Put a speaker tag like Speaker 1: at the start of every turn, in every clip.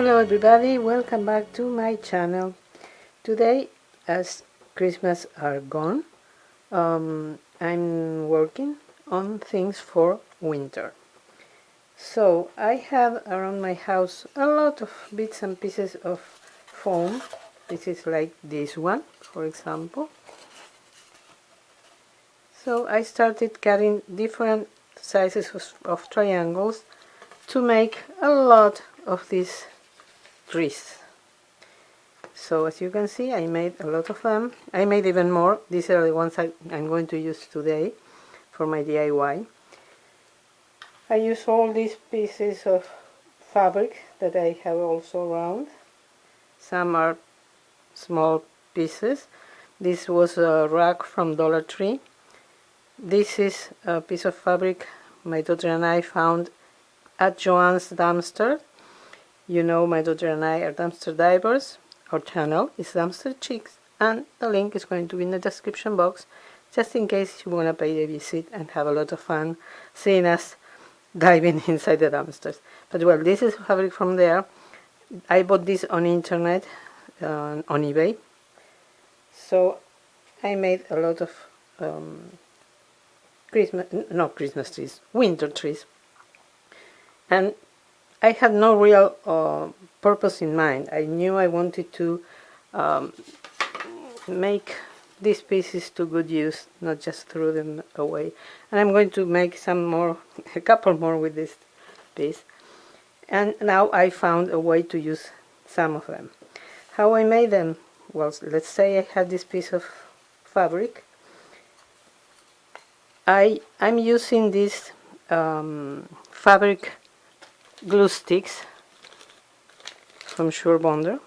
Speaker 1: Hello everybody, welcome back to my channel. Today, as Christmas are gone, I'm working on things for winter. So I have around my house a lot of bits and pieces of foam. This is like this one, for example. So I started cutting different sizes of triangles to make a lot of these trees. So as you can see, I made a lot of them. I made even more. These are the ones I'm going to use today for my DIY. I use all these pieces of fabric that I have also around. Some are small pieces. This was a rag from Dollar Tree. This is a piece of fabric my daughter and I found at Joann's dumpster. You know, my daughter and I are dumpster divers. Our channel is Dumpster Chicks, and the link is going to be in the description box, just in case you want to pay a visit and have a lot of fun seeing us diving inside the dumpsters. But well, this is fabric from there. I bought this on internet, on eBay. So I made a lot of Christmas trees, winter trees. And I had no real purpose in mind. I knew I wanted to make these pieces to good use, not just throw them away. And I'm going to make some more, a couple more with this piece. And now I found a way to use some of them. How I made them? Well, let's say I had this piece of fabric. I'm using these fabric glue sticks from Sure Bonder.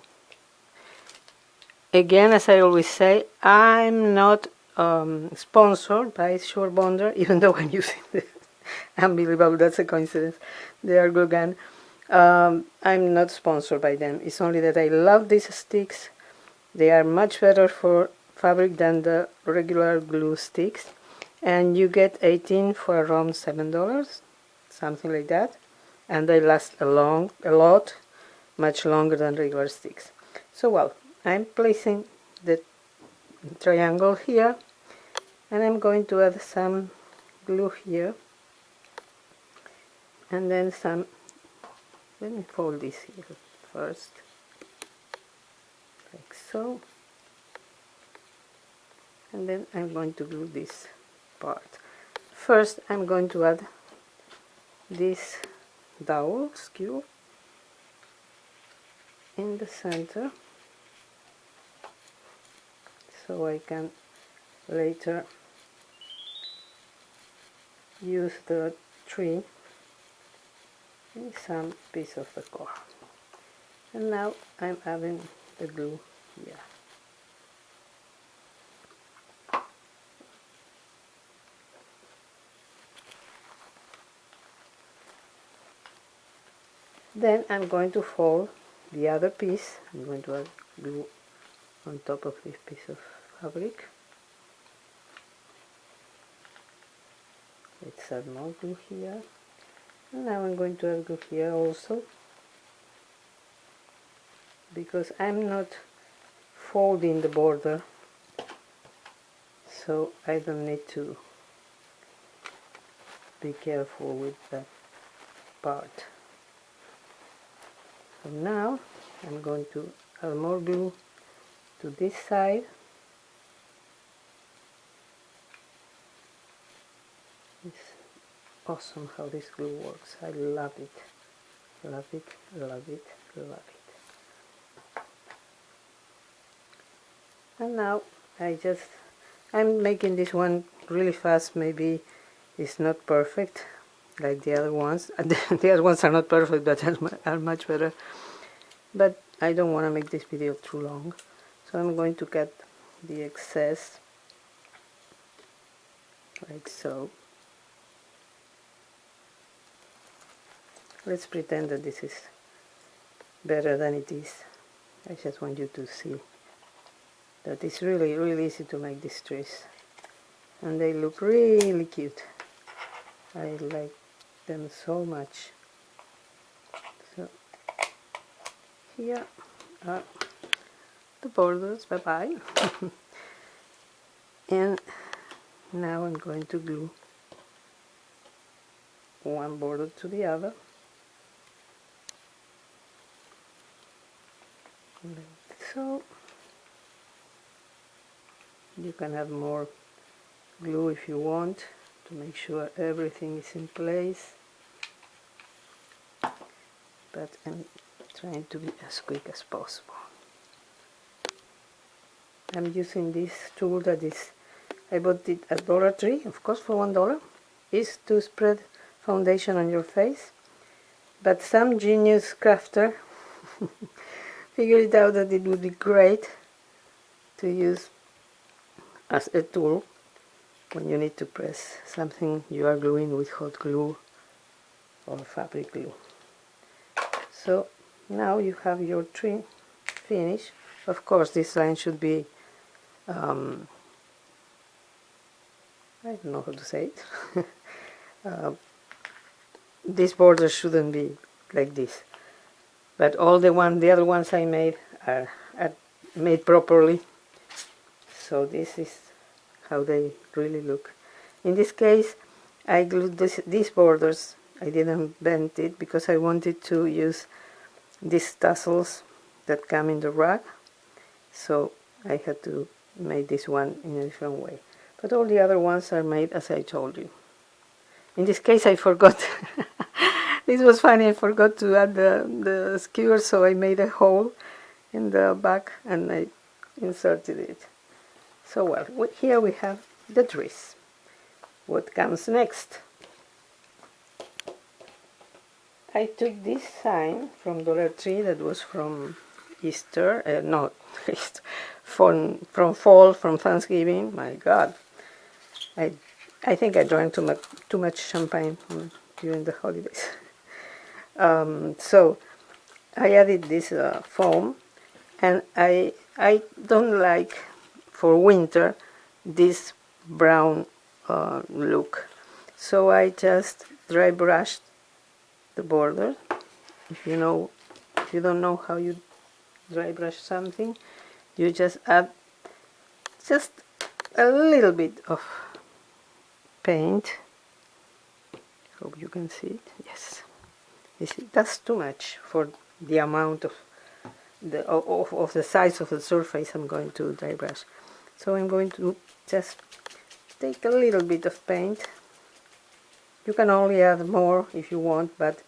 Speaker 1: Again, as I always say, I'm not sponsored by Sure Bonder, even though I'm using the unbelievable, that's a coincidence, they are glue gun. I'm not sponsored by them. It's only that I love these sticks. They are much better for fabric than the regular glue sticks, and you get 18 for around $7, something like that. And they last a lot, much longer than regular sticks. So well, I'm placing the triangle here, and I'm going to add some glue here, and then some, let me fold this here first, like so, and then I'm going to glue this part. First I'm going to add this dowel skewer in the center, so I can later use the tree in some piece of decor. And now I'm adding the glue here. Then I'm going to fold the other piece. I'm going to add glue on top of this piece of fabric. Let's add more glue here. And now I'm going to add glue here also, because I'm not folding the border, so I don't need to be careful with that part. So now I'm going to add more glue to this side. It's awesome how this glue works. I love it. Love it, love it, love it. And now I'm making this one really fast. Maybe it's not perfect like the other ones. The other ones are not perfect, but are much better. But I don't want to make this video too long, so I'm going to cut the excess like so. Let's pretend that this is better than it is. I just want you to see that it's really, really easy to make these trees, and they look really cute. I like them so much. So here are the borders, bye bye. And now I'm going to glue one border to the other, like so. You can have more glue if you want to make sure everything is in place, but I'm trying to be as quick as possible. I'm using this tool that is, I bought it at Dollar Tree, of course, for $1. Is to spread foundation on your face, but some genius crafter figured it out that it would be great to use as a tool when you need to press something you are gluing with hot glue or fabric glue. So now you have your tree finished. Of course, this line should be I don't know how to say it. This border shouldn't be like this, but all the other ones I made are made properly. So this is how they really look. In this case, I glued these borders. I didn't bend it because I wanted to use these tassels that come in the rag. So I had to make this one in a different way. But all the other ones are made as I told you. In this case, I forgot. This was funny. I forgot to add the skewer, so I made a hole in the back and I inserted it. So well, here we have the dress. What comes next? I took this sign from Dollar Tree that was from Easter, no, Easter, from fall, from Thanksgiving. My God, I think I drank too much champagne during the holidays. So I added this foam, and I don't like for winter this brown look, so I just dry brushed the border. If you don't know how you dry brush something, you just add just a little bit of paint. Hope you can see it. Yes, that's too much for the amount of the size of the surface I'm going to dry brush. So I'm going to just take a little bit of paint. You can only add more if you want, but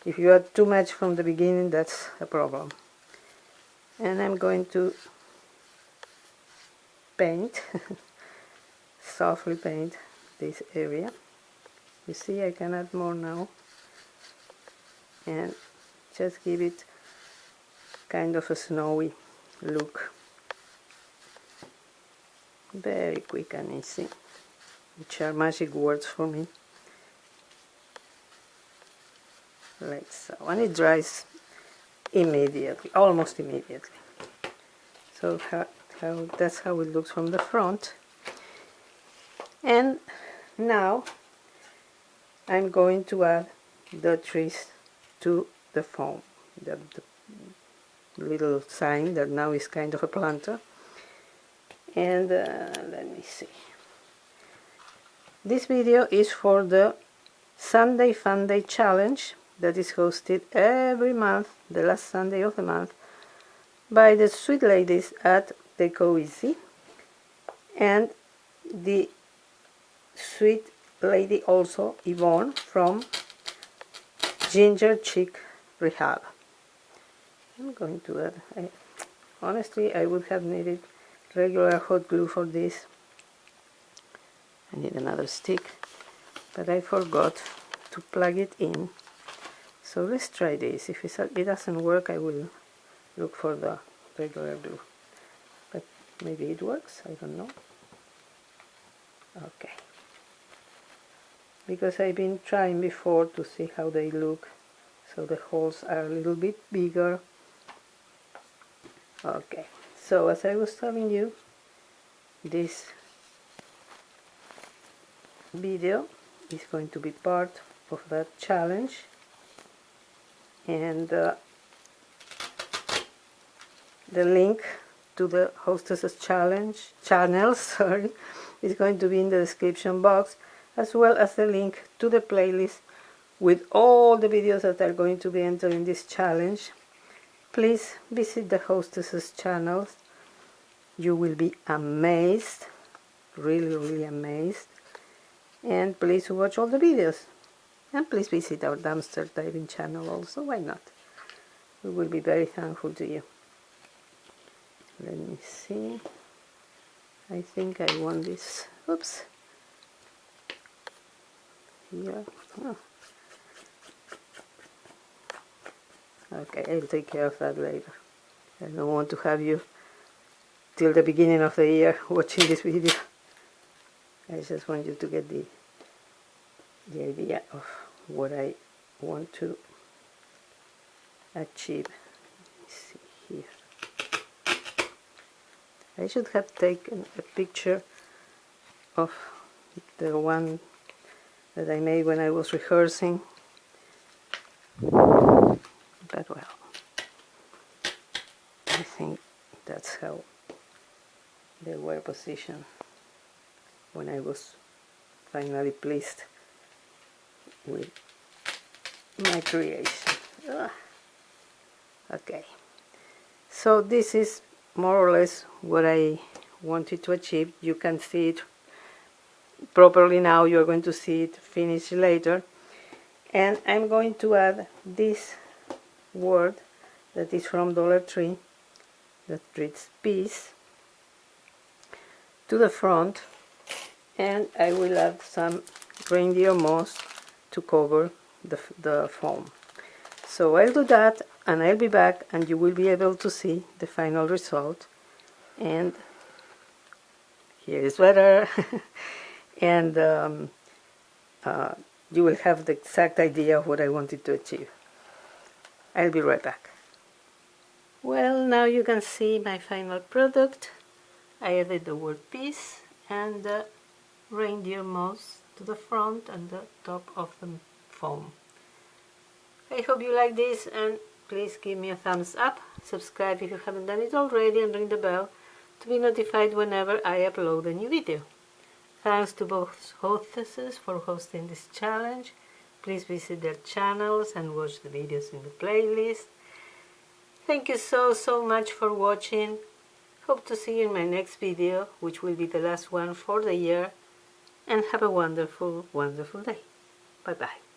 Speaker 1: if you add too much from the beginning, that's a problem. And I'm going to paint, softly paint this area. You see, I can add more now, and just give it kind of a snowy look. Very quick and easy, which are magic words for me. Like so, and it dries immediately, almost immediately. So that's how it looks from the front. And now I'm going to add the trees to the foam, the little sign that now is kind of a planter. And let me see. This video is for the Sunday Funday challenge that is hosted every month, the last Sunday of the month, by the sweet ladies at Deco and the sweet lady also, Yvonne, from Ginger Chic Rehab. I'm going to add, honestly, I would have needed regular hot glue for this. I need another stick, but I forgot to plug it in. So let's try this. If it doesn't work, I will look for the regular glue. But maybe it works, I don't know. Okay. Because I've been trying before to see how they look. So the holes are a little bit bigger. Okay. So as I was telling you, this video is going to be part of that challenge, and the link to the Hostesses channel is going to be in the description box, as well as the link to the playlist with all the videos that are going to be entered in this challenge. Please visit the Hostesses channels. You will be amazed, really amazed. And please watch all the videos. And please visit our dumpster diving channel also, why not? We will be very thankful to you. Let me see. I think I want this. Oops. Here. Oh. Okay, I'll take care of that later. I don't want to have you till the beginning of the year watching this video. I just want you to get the idea of what I want to achieve. Let me see here. I should have taken a picture of the one that I made when I was rehearsing. But well, I think that's how they were positioned when I was finally pleased with my creation. Okay, so this is more or less what I wanted to achieve. You can see it properly now. You're going to see it finished later, and I'm going to add this word that is from Dollar Tree that reads peace to the front, and I will add some reindeer moss to cover the foam. So I'll do that and I'll be back, and you will be able to see the final result. And here is better. And you will have the exact idea of what I wanted to achieve. I'll be right back. Well, now you can see my final product. I added the word peace and the reindeer moss to the front and the top of the foam. I hope you like this, and please give me a thumbs up, subscribe if you haven't done it already, and ring the bell to be notified whenever I upload a new video. Thanks to both hostesses for hosting this challenge. Please visit their channels and watch the videos in the playlist. Thank you so much for watching. Hope to see you in my next video, which will be the last one for the year. And have a wonderful day. Bye bye.